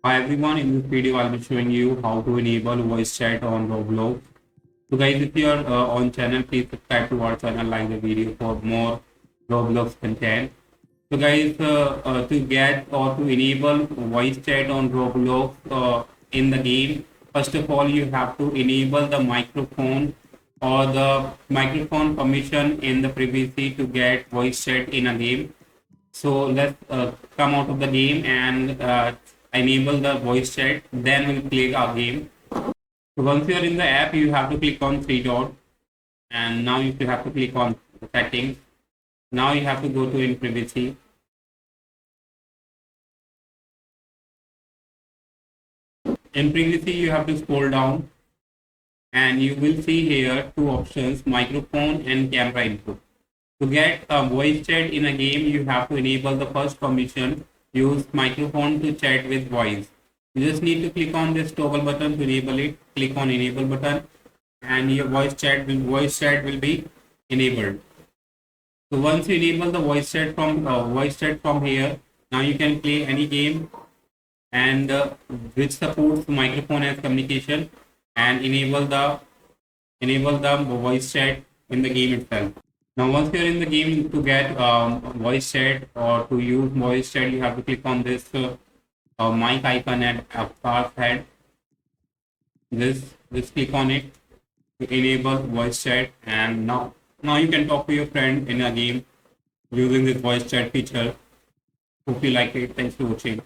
Hi everyone, in this video I'll be showing you how to enable voice chat on Roblox. So guys, if you're on channel, please subscribe to our channel, like the video for more Roblox content. So guys, to get or to enable voice chat on Roblox in the game, first of all you have to enable the microphone or the microphone permission in the privacy to get voice chat in a game. So let's come out of the game and enable the voice chat. Then we'll play our game. So once you are in the app, you have to click on three dots, and now you have to click on settings. Now you have to go to in privacy. In privacy, you have to scroll down, and you will see here two options: microphone and camera input. To get a voice chat in a game, you have to enable the first permission. Use microphone to chat with voice. You just need to click on this toggle button to enable it. Click on enable button, and your voice chat will be enabled. So once you enable the voice chat from here, now you can play any game and which supports microphone as communication and enable the voice chat in the game itself. Now, once you're in the game, to get voice chat or to use voice chat, you have to click on this mic icon at car's head. Just click on it to enable voice chat, and now you can talk to your friend in a game using this voice chat feature. Hope you like it. Thanks for watching.